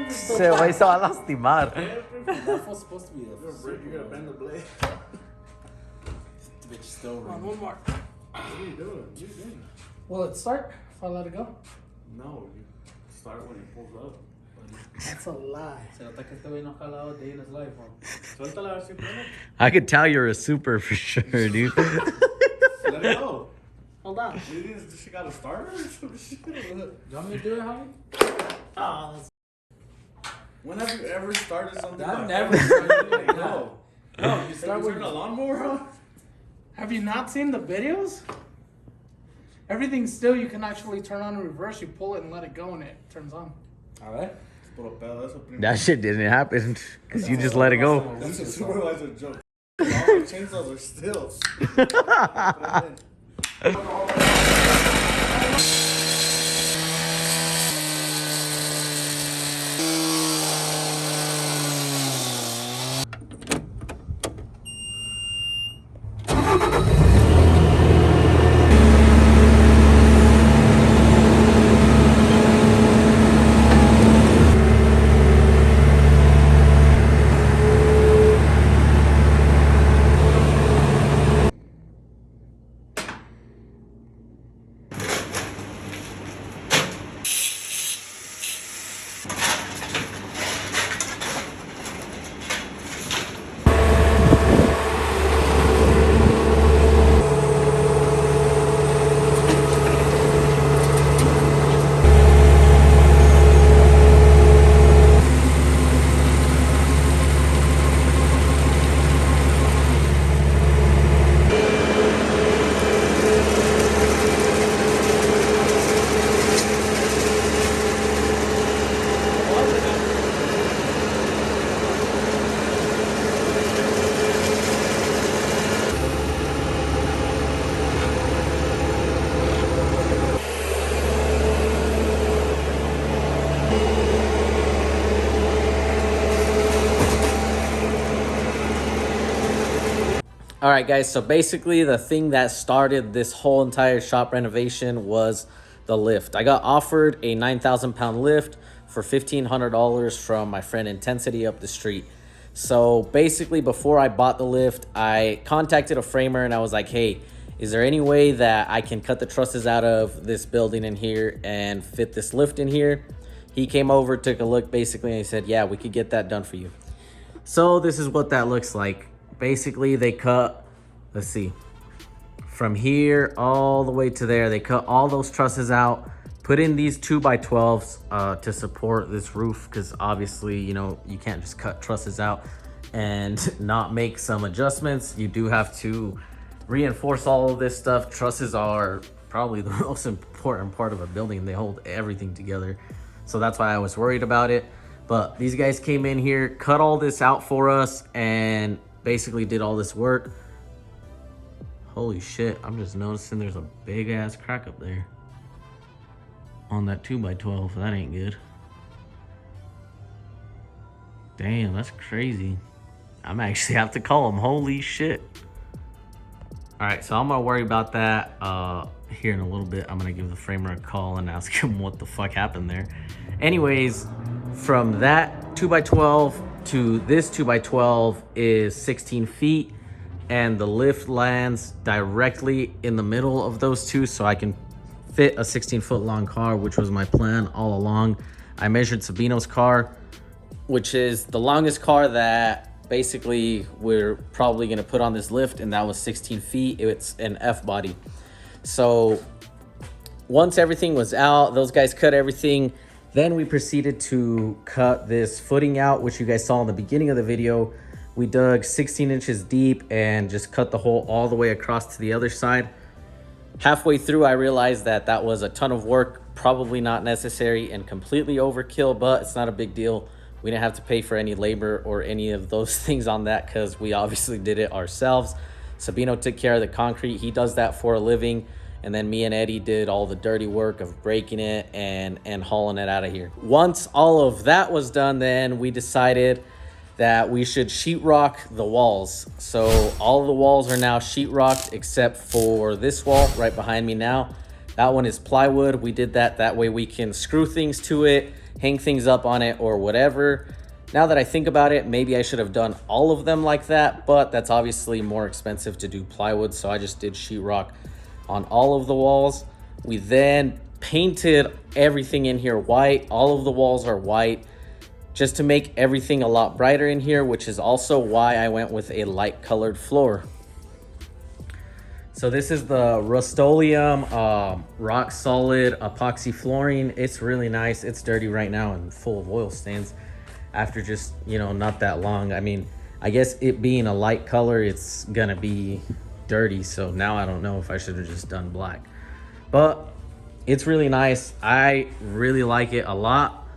Se va a lastimar. That was supposed to be a You're gonna bend the blade. bitch still Come on, running. one more. What are you doing? What are you doing? Will it start if I let it go? No, you start when it pulls up. That's a lie. Se nota que este güey no ha jalado a day in his life, huh? Suéltala a ver si prende. I could tell you're a super for sure, dude. Let it go. Hold on. She got a starter or some shit? Do you want me to do it, Javi? Oh, When have you ever started something I've like never that? started like that. No. No, you Start start with with a lawnmower on? have you not seen the videos? Everything's still, you can actually turn on in reverse. You pull it and let it go and it turns on. A ver. Puro pedo, eso primero. That shit didn't happen because you just let it go. That's a supervisor joke. All the chainsaws are still. All right, guys. So basically, the thing that started this whole entire shop renovation was the lift. I got offered a 9,000-pound lift for $1,500 from my friend Intensity up the street. So basically, before I bought the lift, I contacted a framer and I was like, hey, is there any way that I can cut the trusses out of this building in here and fit this lift in here? He came over, took a look basically, and he said, yeah, we could get that done for you. So this is what that looks like. Basically, they cut, let's see, from here all the way to there. They cut all those trusses out, put in these 2x12s to support this roof, because obviously, you know, you can't just cut trusses out and not make some adjustments. You do have to reinforce all of this stuff. Trusses are probably the most important part of a building. They hold everything together. So that's why I was worried about it. But these guys came in here, cut all this out for us, and basically did all this work. Holy shit, I'm just noticing there's a big ass crack up there on that 2x12. That ain't good. Damn, that's crazy. I'm actually have to call him. Holy shit. All right, so I'm gonna worry about that here in a little bit. I'm gonna give the framer a call and ask him what the fuck happened there. Anyways, from that 2x12 to this 2x12 is 16 feet, and the lift lands directly in the middle of those two, so I can fit a 16-foot long car, which was my plan all along. I measured Sabino's car, which is the longest car that basically we're probably gonna put on this lift, and that was 16 feet. It's an F body. So once everything was out, those guys cut everything. Then we proceeded to cut this footing out, which you guys saw in the beginning of the video. We dug 16 inches deep and just cut the hole all the way across to the other side. Halfway through, I realized that that was a ton of work, probably not necessary and completely overkill, but it's not a big deal. We didn't have to pay for any labor or any of those things on that because we obviously did it ourselves. Sabino took care of the concrete. He does that for a living. And then me and Eddie did all the dirty work of breaking it and hauling it out of here. Once all of that was done, then we decided that we should sheetrock the walls. So all the walls are now sheetrocked except for this wall right behind me now. That one is plywood. We did that way we can screw things to it, hang things up on it, or whatever. Now that I think about it, maybe I should have done all of them like that, but that's obviously more expensive to do plywood, so I just did sheetrock on all of the walls. We then painted everything in here white. All of the walls are white just to make everything a lot brighter in here, which is also why I went with a light colored floor. So this is the Rust-Oleum rock solid epoxy flooring. It's really nice. It's dirty right now and full of oil stains after just, you know, not that long. I mean, I guess it being a light color, it's gonna be dirty. So now I don't know if I should have just done black, but it's really nice. I really like it a lot.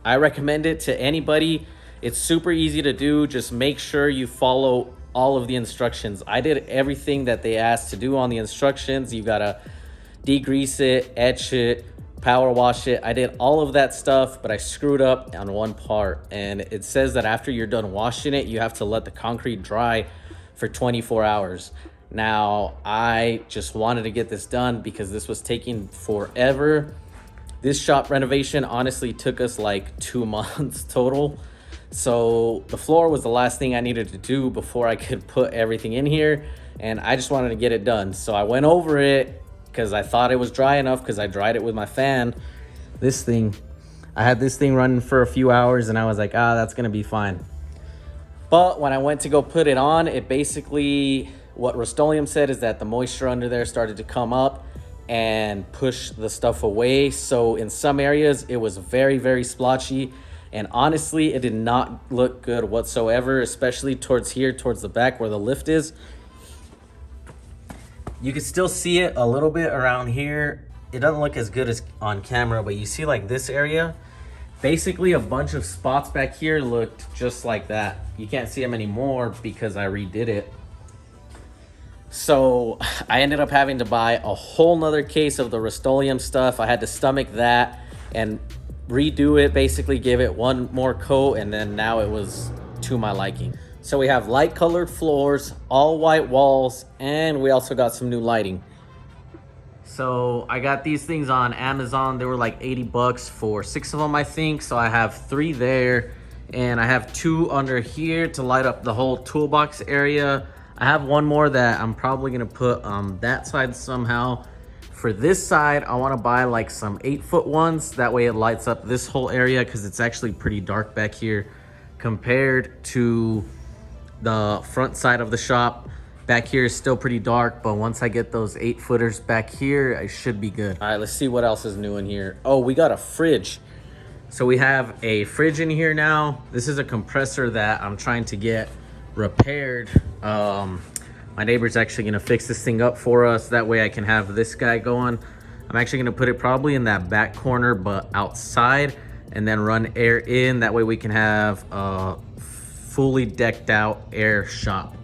I recommend it to anybody. It's super easy to do. Just make sure you follow all of the instructions. I did everything that they asked to do on the instructions. You gotta degrease it, etch it, power wash it. I did all of that stuff, but I screwed up on one part. And it says that after you're done washing it, you have to let the concrete dry for 24 hours. Now, I just wanted to get this done because this was taking forever. This shop renovation honestly took us like 2 months total. So the floor was the last thing I needed to do before I could put everything in here, and I just wanted to get it done. So I went over it because I thought it was dry enough because I dried it with my fan. This thing, I had this thing running for a few hours and I was like, that's gonna be fine. But when I went to go put it on, it basically, what Rust-Oleum said is that the moisture under there started to come up and push the stuff away. So in some areas it was very, very splotchy. And honestly, it did not look good whatsoever, especially towards here, towards the back where the lift is. You can still see it a little bit around here. It doesn't look as good as on camera, but you see like this area, basically a bunch of spots back here looked just like that. You can't see them anymore because I redid it. So I ended up having to buy a whole nother case of the Rust-Oleum stuff. I had to stomach that and redo it, basically give it one more coat, and then now it was to my liking. So we have light colored floors, all white walls, and we also got some new lighting. So I got these things on Amazon. They were like 80 bucks for 6 of them, I think. So I have 3 there, and I have 2 under here to light up the whole toolbox area. I have 1 more that I'm probably gonna put on that side somehow. For this side, I wanna buy like some 8-foot ones. That way it lights up this whole area because it's actually pretty dark back here compared to the front side of the shop. Back here is still pretty dark, but once I get those 8-footers back here, I should be good. All right, let's see what else is new in here. Oh, we got a fridge. So we have a fridge in here now. This is a compressor that I'm trying to get repaired. My neighbor's actually gonna fix this thing up for us. That way I can have this guy going. I'm actually gonna put it probably in that back corner, but outside, and then run air in. That way we can have a fully decked out air shop.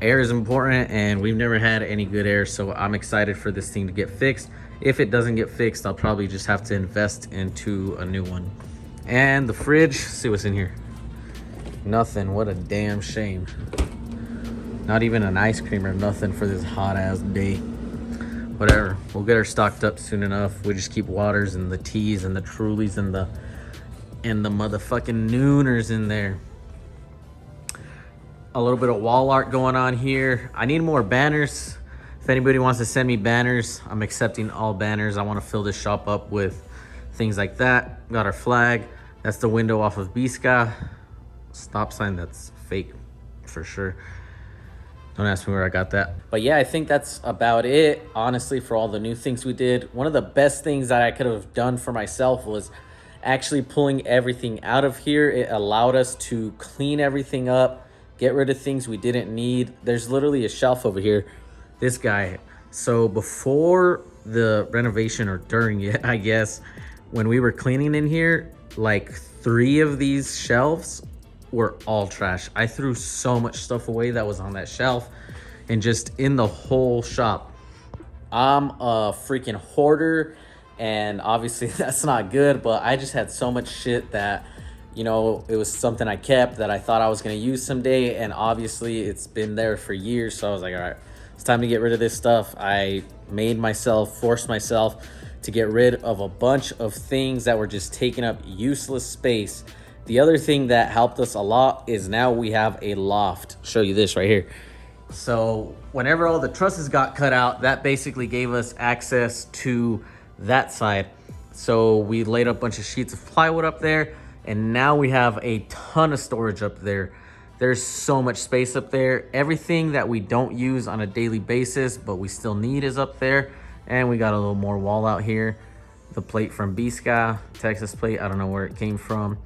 Air is important and we've never had any good air, so I'm excited for this thing to get fixed. If it doesn't get fixed, I'll probably just have to invest into a new one. And the fridge, see what's in here. Nothing. What a damn shame. Not even an ice cream or nothing for this hot ass day. Whatever, we'll get her stocked up soon enough. We just keep waters and the teas and the Trulies and the motherfucking Nooners in there. A little bit of wall art going on here. I need more banners. If anybody wants to send me banners, I'm accepting all banners. I want to fill this shop up with things like that. Got our flag. That's the window off of Bisca. Stop sign, that's fake for sure. Don't ask me where I got that. But yeah, I think that's about it, honestly, for all the new things we did. One of the best things that I could have done for myself was actually pulling everything out of here. It allowed us to clean everything up, get rid of things we didn't need. There's literally a shelf over here. This guy. So before the renovation, or during it, I guess, when we were cleaning in here, like 3 of these shelves were all trash. I threw so much stuff away that was on that shelf and just in the whole shop. I'm a freaking hoarder, and obviously that's not good, but I just had so much shit that, you know, it was something I kept that I thought I was going to use someday, and obviously it's been there for years. So I was like, all right, It's time to get rid of this stuff. I forced myself to get rid of a bunch of things that were just taking up useless space. The other thing that helped us a lot is now we have a loft. I'll show you this right here. So whenever all the trusses got cut out, that basically gave us access to that side. So we laid up a bunch of sheets of plywood up there, and now we have a ton of storage up there. There's so much space up there. Everything that we don't use on a daily basis, but we still need, is up there. And we got a little more wall out here. The plate from B-Sky, Texas plate, I don't know where it came from.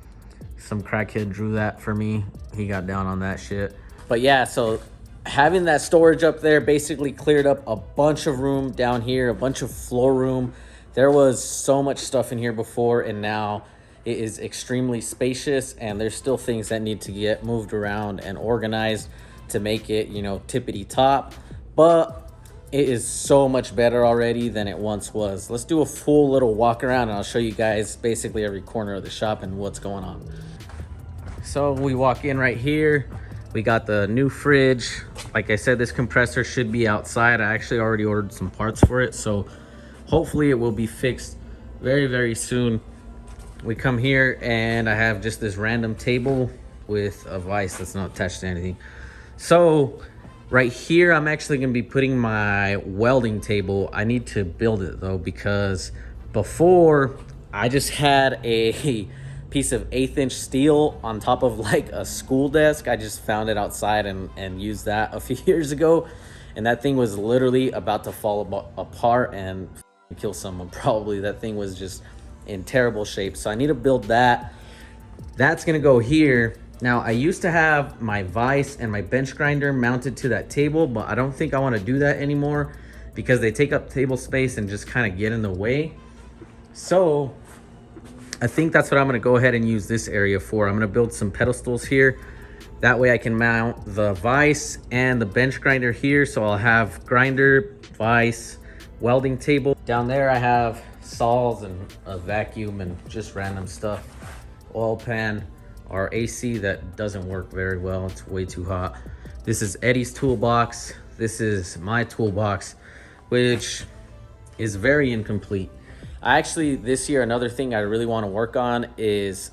Some crackhead drew that for me. He got down on that shit. But yeah, so having that storage up there basically cleared up a bunch of room down here, a bunch of floor room. There was so much stuff in here before, and now it is extremely spacious, and there's still things that need to get moved around and organized to make it, you know, tippity top. But it is so much better already than it once was. Let's do a full little walk around, and I'll show you guys basically every corner of the shop and what's going on. So we walk in right here. We got the new fridge. Like I said, this compressor should be outside. I actually already ordered some parts for it, so hopefully it will be fixed very, very soon. We come here and I have just this random table with a vise that's not attached to anything. So right here, I'm actually gonna be putting my welding table. I need to build it though, because before I just had a piece of 1/8" steel on top of like a school desk. I just found it outside and used that a few years ago, and that thing was literally about to fall apart and kill someone probably. That thing was just in terrible shape, so I need to build that. That's gonna go here. Now, I used to have my vise and my bench grinder mounted to that table, but I don't think I want to do that anymore because they take up table space and just kind of get in the way. So I think that's what I'm going to go ahead and use this area for. I'm going to build some pedestals here. That way I can mount the vise and the bench grinder here. So I'll have grinder, vise, welding table. Down there I have saws and a vacuum and just random stuff. Oil pan, our AC that doesn't work very well. It's way too hot. This is Eddie's toolbox. This is my toolbox, which is very incomplete. Actually, this year, another thing I really want to work on is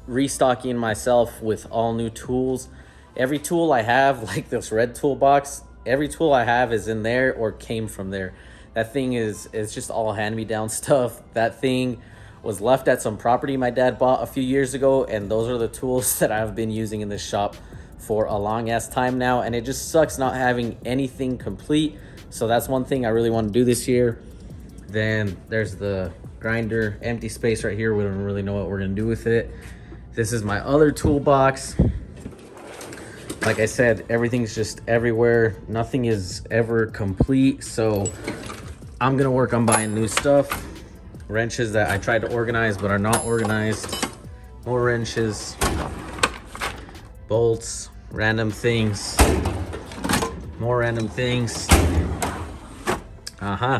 restocking myself with all new tools. Every tool I have, like this red toolbox, every tool I have is in there or came from there. That thing is just all hand-me-down stuff. That thing was left at some property my dad bought a few years ago, and those are the tools that I've been using in this shop for a long-ass time now, and it just sucks not having anything complete. So that's one thing I really want to do this year. Then there's the grinder, empty space right here. We don't really know what we're gonna do with it. This is my other toolbox. Like I said, everything's just everywhere. Nothing is ever complete. So I'm gonna work on buying new stuff. Wrenches that I tried to organize but are not organized. More wrenches, bolts, random things, more random things.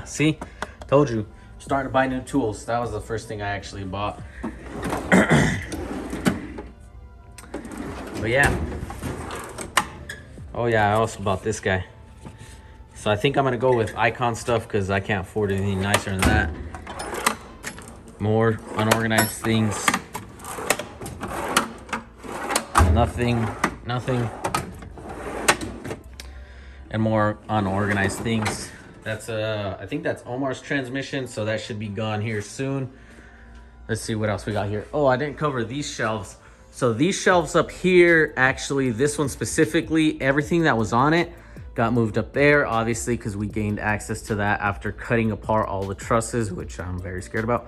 See? Told you, starting to buy new tools. That was the first thing I actually bought. But yeah. Oh yeah, I also bought this guy. So I think I'm gonna go with Icon stuff because I can't afford anything nicer than that. More unorganized things. Nothing. And more unorganized things. That's I think that's Omar's transmission, so that should be gone here soon. Let's see what else we got here. Oh, I didn't cover these shelves. So these shelves up here, actually, this one specifically, everything that was on it got moved up there, obviously, because we gained access to that after cutting apart all the trusses, which I'm very scared about.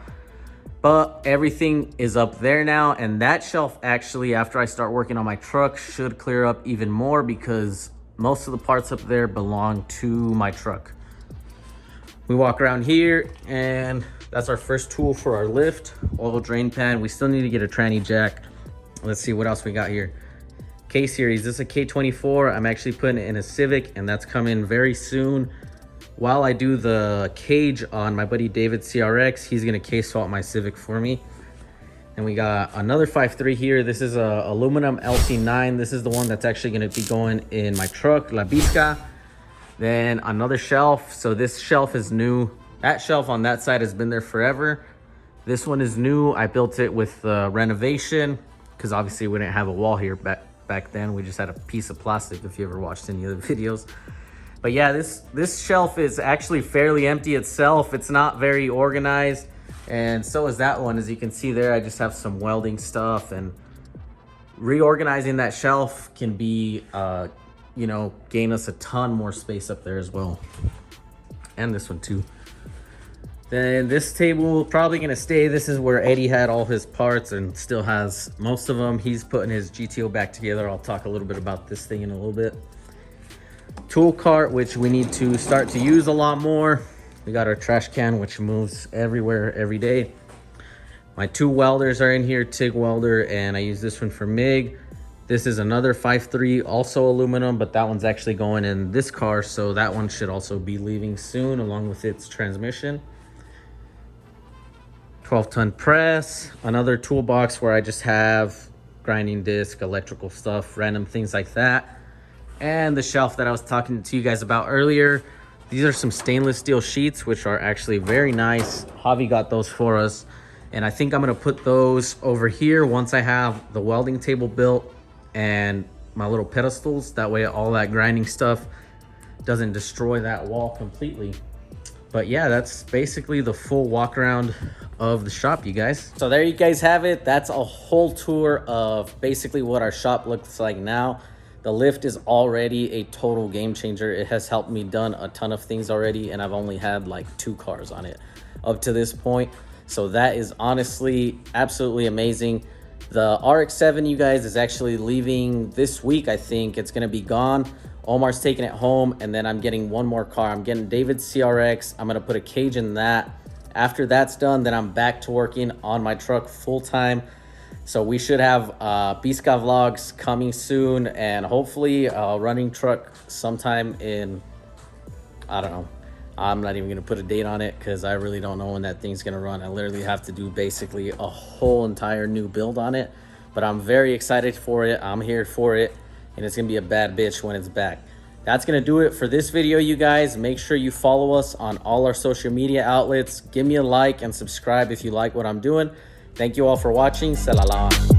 But everything is up there now, and that shelf actually, after I start working on my truck, should clear up even more because most of the parts up there belong to my truck. We walk around here, and that's our first tool for our lift, oil drain pan. We still need to get a tranny jack. Let's see what else we got here. K-Series, this is a K24. I'm actually putting it in a Civic, and that's coming very soon. While I do the cage on my buddy David CRX, he's gonna case swap my Civic for me. And we got another 5.3 here. This is a aluminum LC9. This is the one that's actually gonna be going in my truck, La Bizca. Then another shelf. So this shelf is new. That shelf on that side has been there forever. This one is new. I built it with renovation because obviously we didn't have a wall here back then. We just had a piece of plastic if you ever watched any of the videos. But yeah, this shelf is actually fairly empty itself. It's not very organized. And so is that one. As you can see there, I just have some welding stuff, and reorganizing that shelf can be, you know, gain us a ton more space up there as well. And this one too. Then this table probably gonna stay. This is where Eddie had all his parts and still has most of them. He's putting his GTO back together. I'll talk a little bit about this thing in a little bit. Tool cart, which we need to start to use a lot more. We got our trash can, which moves everywhere every day. My 2 welders are in here, TIG welder, and I use this one for MIG. This is another 5.3, also aluminum, but that one's actually going in this car, so that one should also be leaving soon along with its transmission. 12-ton press, another toolbox where I just have grinding disc, electrical stuff, random things like that. And the shelf that I was talking to you guys about earlier. These are some stainless steel sheets, which are actually very nice. Javi got those for us. And I think I'm gonna put those over here once I have the welding table built and my little pedestals. That way all that grinding stuff doesn't destroy that wall completely. But yeah, that's basically the full walk around of the shop, you guys. So there you guys have it. That's a whole tour of basically what our shop looks like now. The lift is already a total game changer. It has helped me done a ton of things already, and I've only had like 2 cars on it up to this point. So that is honestly absolutely amazing. The RX-7, you guys, is actually leaving this week. I think it's gonna be gone. Omar's taking it home, and then I'm getting one more car. I'm getting David's CRX. I'm gonna put a cage in that. After that's done, then I'm back to working on my truck full time. So we should have Bisca vlogs coming soon, and hopefully a running truck sometime in, I don't know. I'm not even gonna put a date on it because I really don't know when that thing's gonna run. I literally have to do basically a whole entire new build on it, but I'm very excited for it. I'm here for it, and it's gonna be a bad bitch when it's back. That's gonna do it for this video, you guys. Make sure you follow us on all our social media outlets. Give me a like and subscribe if you like what I'm doing. Thank you all for watching. Salaam.